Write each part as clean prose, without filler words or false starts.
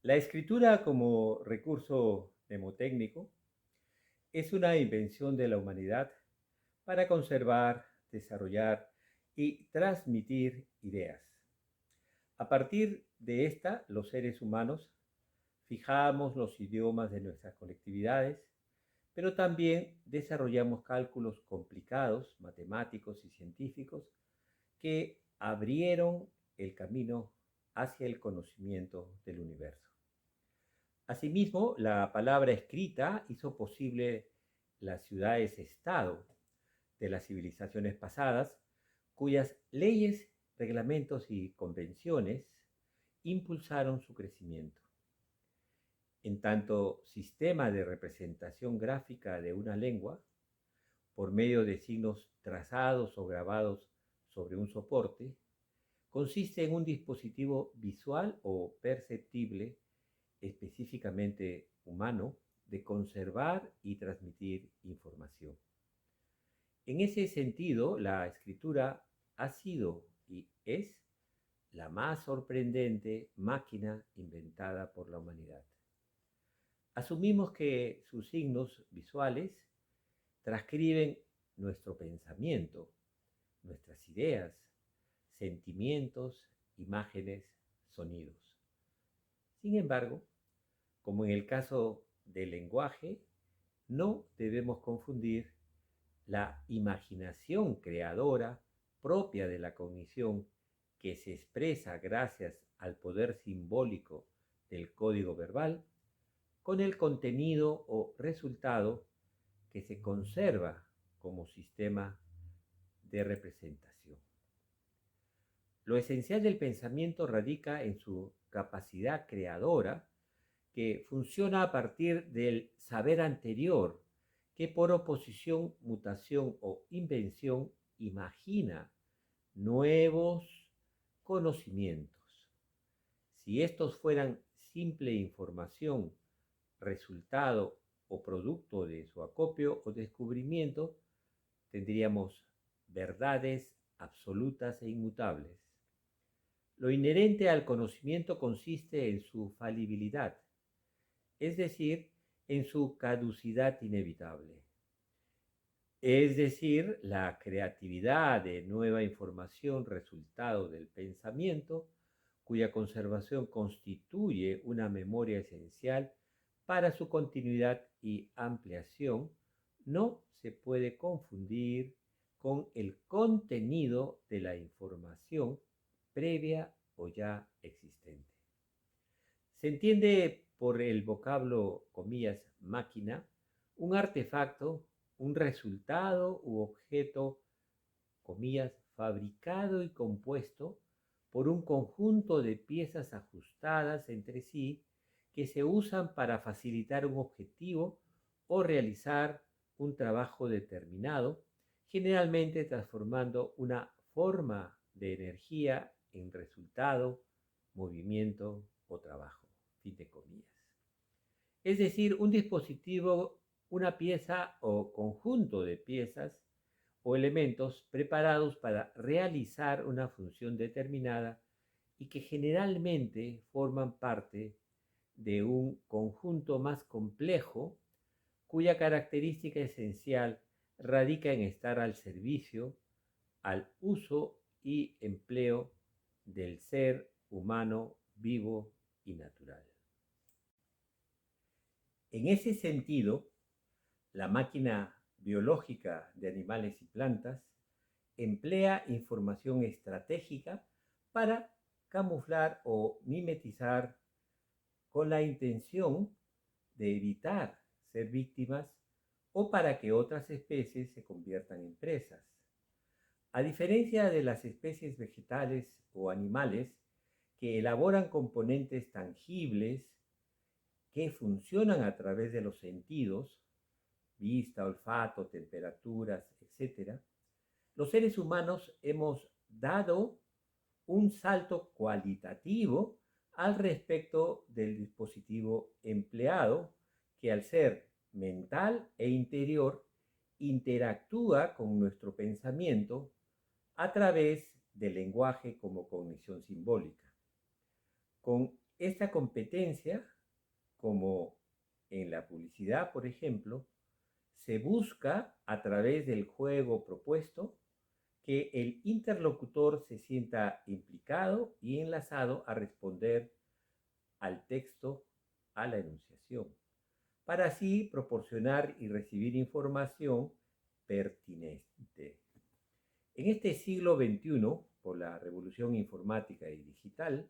La escritura como recurso mnemotécnico es una invención de la humanidad para conservar, desarrollar y transmitir ideas. A partir de esta, los seres humanos fijamos los idiomas de nuestras colectividades, pero también desarrollamos cálculos complicados, matemáticos y científicos, que abrieron el camino hacia el conocimiento del universo. Asimismo, la palabra escrita hizo posible las ciudades-estado de las civilizaciones pasadas, cuyas leyes, reglamentos y convenciones impulsaron su crecimiento. En tanto sistema de representación gráfica de una lengua, por medio de signos trazados o grabados sobre un soporte, consiste en un dispositivo visual o perceptible específicamente humano de conservar y transmitir información. En ese sentido, la escritura ha sido y es la más sorprendente máquina inventada por la humanidad. Asumimos que sus signos visuales transcriben nuestro pensamiento, nuestras ideas, sentimientos, imágenes, sonidos. Sin embargo, como en el caso del lenguaje, no debemos confundir la imaginación creadora propia de la cognición que se expresa gracias al poder simbólico del código verbal con el contenido o resultado que se conserva como sistema de representación. Lo esencial del pensamiento radica en su capacidad creadora, que funciona a partir del saber anterior, que por oposición, mutación o invención imagina nuevos conocimientos. Si estos fueran simple información, resultado o producto de su acopio o descubrimiento, tendríamos verdades absolutas e inmutables. Lo inherente al conocimiento consiste en su falibilidad, es decir, en su caducidad inevitable. Es decir, la creatividad de nueva información resultado del pensamiento, cuya conservación constituye una memoria esencial para su continuidad y ampliación, no se puede confundir con el contenido de la información previa o ya existente. Se entiende por el vocablo, comillas, máquina, un artefacto, un resultado u objeto, comillas, fabricado y compuesto por un conjunto de piezas ajustadas entre sí que se usan para facilitar un objetivo o realizar un trabajo determinado, generalmente transformando una forma de energía en resultado, movimiento o trabajo. Fin de comillas. Es decir, un dispositivo, una pieza o conjunto de piezas o elementos preparados para realizar una función determinada y que generalmente forman parte de un conjunto más complejo cuya característica esencial radica en estar al servicio, al uso y empleo del ser humano vivo y natural. En ese sentido, la máquina biológica de animales y plantas emplea información estratégica para camuflar o mimetizar con la intención de evitar ser víctimas o para que otras especies se conviertan en presas. A diferencia de las especies vegetales o animales que elaboran componentes tangibles que funcionan a través de los sentidos, vista, olfato, temperaturas, etc., los seres humanos hemos dado un salto cualitativo al respecto del dispositivo empleado, que al ser mental e interior, interactúa con nuestro pensamiento a través del lenguaje como cognición simbólica. Con Esta competencia, como en la publicidad, por ejemplo, se busca a través del juego propuesto que el interlocutor se sienta implicado y enlazado a responder al texto, a la enunciación, para así proporcionar y recibir información pertinente. En este siglo XXI, por la revolución informática y digital,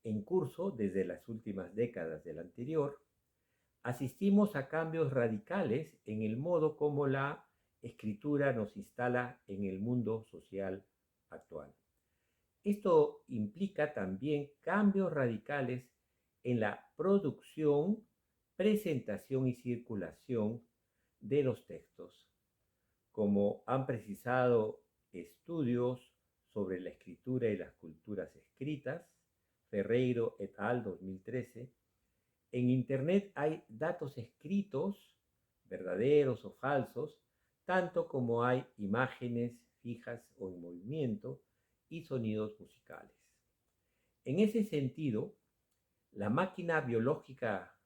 en curso desde las últimas décadas del anterior, asistimos a cambios radicales en el modo como la escritura nos instala en el mundo social actual. Esto implica también cambios radicales en la producción, presentación y circulación de los textos, como han precisado estudios sobre la escritura y las culturas escritas, Ferreiro et al. 2013. En Internet hay datos escritos, verdaderos o falsos, tanto como hay imágenes fijas o en movimiento y sonidos musicales. En ese sentido, la máquina biológica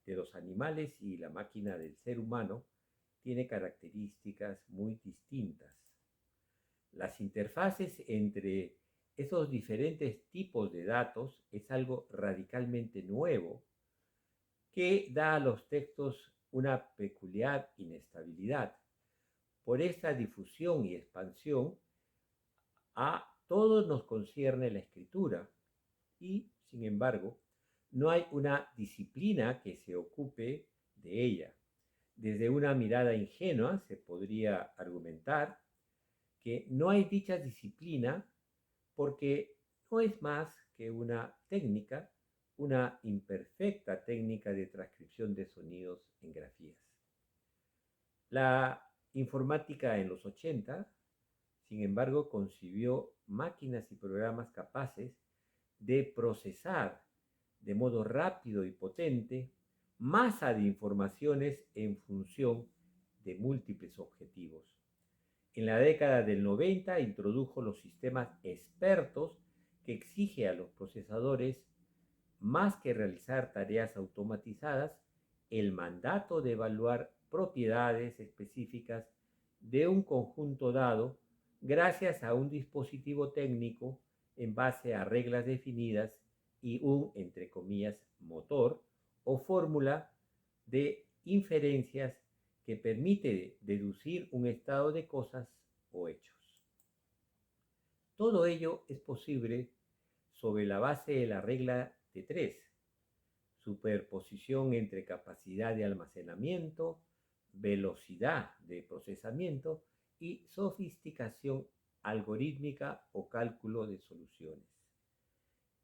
de los animales y la máquina del ser humano tiene características muy distintas. Las interfaces entre esos diferentes tipos de datos es algo radicalmente nuevo que da a los textos una peculiar inestabilidad. Por esta difusión y expansión, a todos nos concierne la escritura y, sin embargo, no hay una disciplina que se ocupe de ella. Desde una mirada ingenua se podría argumentar que no hay dicha disciplina porque no es más que una técnica, una imperfecta técnica de transcripción de sonidos en grafías. La informática en los 80, sin embargo, concibió máquinas y programas capaces de procesar de modo rápido y potente masa de informaciones en función de múltiples objetivos. En la década del 90 introdujo los sistemas expertos que exige a los procesadores, más que realizar tareas automatizadas, el mandato de evaluar propiedades específicas de un conjunto dado gracias a un dispositivo técnico en base a reglas definidas y un, entre comillas, motor o fórmula de inferencias que permite deducir un estado de cosas o hechos. Todo ello es posible sobre la base de la regla de tres: superposición entre capacidad de almacenamiento, velocidad de procesamiento y sofisticación algorítmica o cálculo de soluciones.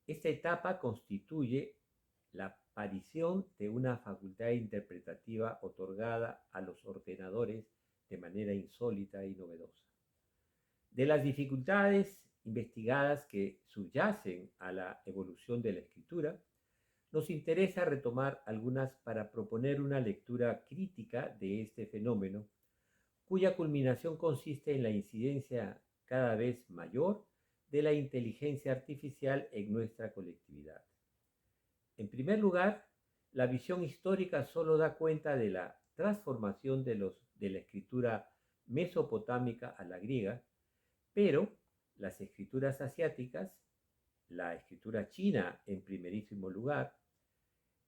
Esta etapa constituye la aparición de una facultad interpretativa otorgada a los ordenadores de manera insólita y novedosa. De las dificultades investigadas que subyacen a la evolución de la escritura, nos interesa retomar algunas para proponer una lectura crítica de este fenómeno, cuya culminación consiste en la incidencia cada vez mayor de la inteligencia artificial en nuestra colectividad. En primer lugar, la visión histórica solo da cuenta de la transformación de la escritura mesopotámica a la griega, pero las escrituras asiáticas, la escritura china en primerísimo lugar,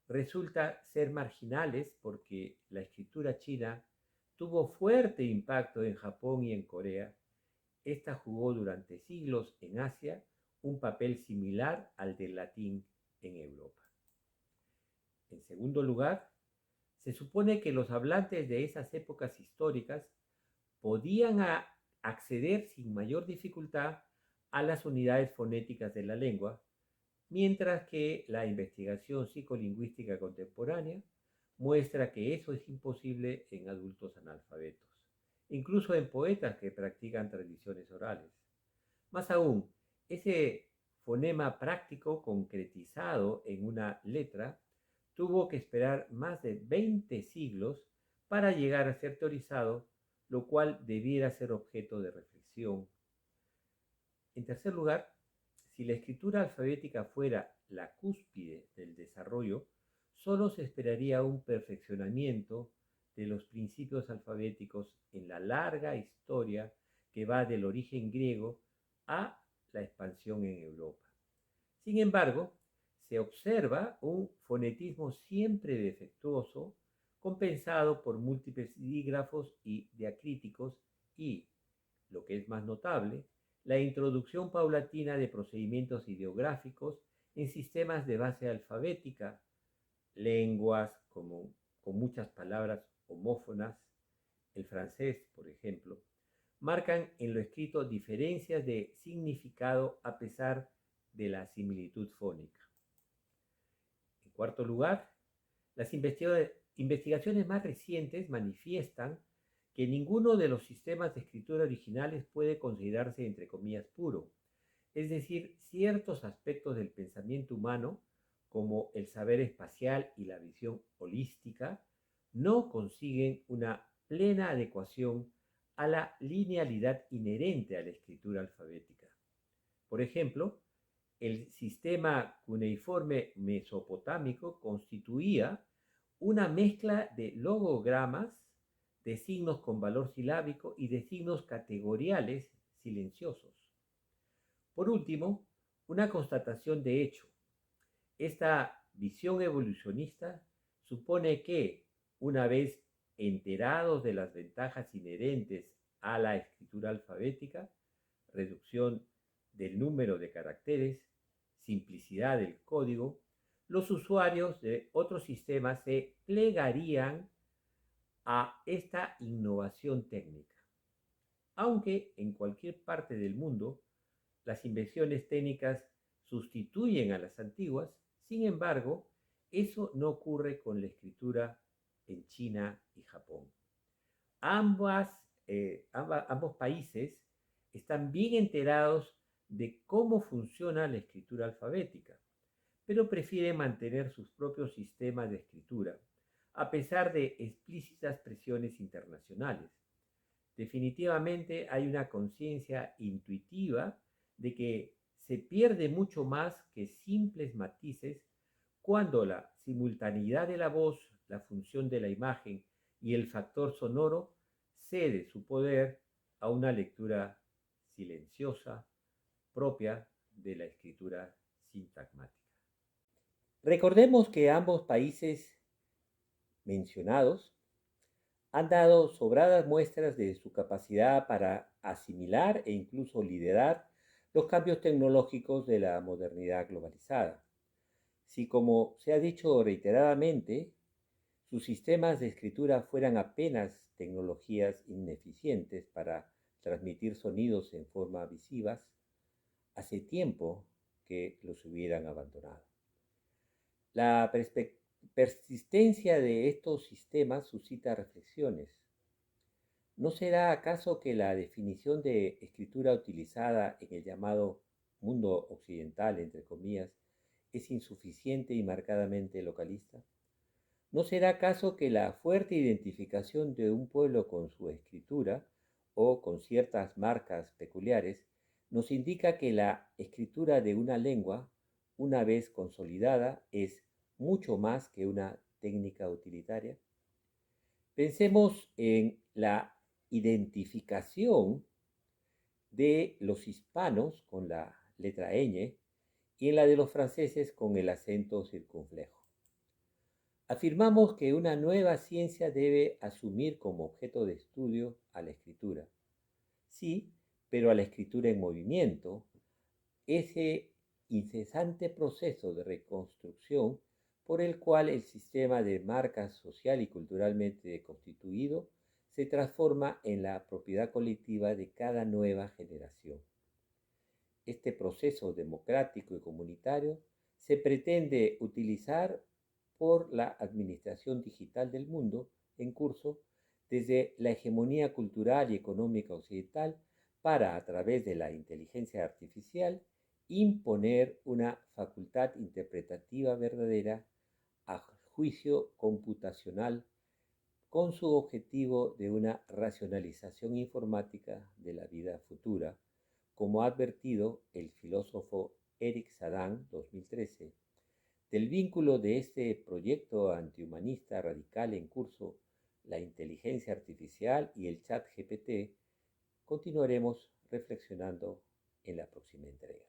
resulta ser marginales porque la escritura china tuvo fuerte impacto en Japón y en Corea. Esta jugó durante siglos en Asia un papel similar al del latín en Europa. En segundo lugar, se supone que los hablantes de esas épocas históricas podían acceder sin mayor dificultad a las unidades fonéticas de la lengua, mientras que la investigación psicolingüística contemporánea muestra que eso es imposible en adultos analfabetos, incluso en poetas que practican tradiciones orales. Más aún, ese fonema práctico concretizado en una letra tuvo que esperar más de 20 siglos para llegar a ser teorizado, lo cual debiera ser objeto de reflexión. En tercer lugar, Si la escritura alfabética fuera la cúspide del desarrollo, solo se esperaría un perfeccionamiento de los principios alfabéticos en la larga historia que va del origen griego a la expansión en Europa. Sin embargo, se observa un fonetismo siempre defectuoso, compensado por múltiples dígrafos y diacríticos y, lo que es más notable, la introducción paulatina de procedimientos ideográficos en sistemas de base alfabética, lenguas con muchas palabras homófonas, el francés, por ejemplo, marcan en lo escrito diferencias de significado a pesar de la similitud fónica. En cuarto lugar, las investigaciones más recientes manifiestan que ninguno de los sistemas de escritura originales puede considerarse, entre comillas, puro. Es decir, ciertos aspectos del pensamiento humano, como el saber espacial y la visión holística, no consiguen una plena adecuación a la linealidad inherente a la escritura alfabética. Por ejemplo, el sistema cuneiforme mesopotámico constituía una mezcla de logogramas, de signos con valor silábico y de signos categoriales silenciosos. Por último, una constatación de hecho. Esta visión evolucionista supone que, una vez enterados de las ventajas inherentes a la escritura alfabética, reducción del número de caracteres, simplicidad del código, los usuarios de otros sistemas se plegarían a esta innovación técnica. Aunque en cualquier parte del mundo las invenciones técnicas sustituyen a las antiguas, sin embargo, eso no ocurre con la escritura en China y Japón. Ambos países están bien enterados de cómo funciona la escritura alfabética, pero prefieren mantener sus propios sistemas de escritura, a pesar de explícitas presiones internacionales. Definitivamente hay una conciencia intuitiva de que se pierde mucho más que simples matices cuando la simultaneidad de la voz, la función de la imagen y el factor sonoro cede su poder a una lectura silenciosa propia de la escritura sintagmática. Recordemos que ambos países mencionados han dado sobradas muestras de su capacidad para asimilar e incluso liderar los cambios tecnológicos de la modernidad globalizada. Si, como se ha dicho reiteradamente, sus sistemas de escritura fueran apenas tecnologías ineficientes para transmitir sonidos en forma visivas, hace tiempo que los hubieran abandonado. La persistencia de estos sistemas suscita reflexiones. ¿No será acaso que la definición de escritura utilizada en el llamado mundo occidental, entre comillas, es insuficiente y marcadamente localista? ¿No será acaso que la fuerte identificación de un pueblo con su escritura o con ciertas marcas peculiares nos indica que la escritura de una lengua, una vez consolidada, es mucho más que una técnica utilitaria? Pensemos en la identificación de los hispanos con la letra ñ y en la de los franceses con el acento circunflejo. Afirmamos que una nueva ciencia debe asumir como objeto de estudio a la escritura. Sí, pero a la escritura en movimiento, ese incesante proceso de reconstrucción por el cual el sistema de marcas social y culturalmente constituido se transforma en la propiedad colectiva de cada nueva generación. Este proceso democrático y comunitario se pretende utilizar por la administración digital del mundo en curso desde la hegemonía cultural y económica occidental para, a través de la inteligencia artificial, imponer una facultad interpretativa verdadera a juicio computacional con su objetivo de una racionalización informática de la vida futura, como ha advertido el filósofo Eric Sadan, 2013, del vínculo de este proyecto antihumanista radical en curso, la inteligencia artificial y el chat GPT, continuaremos reflexionando en la próxima entrega.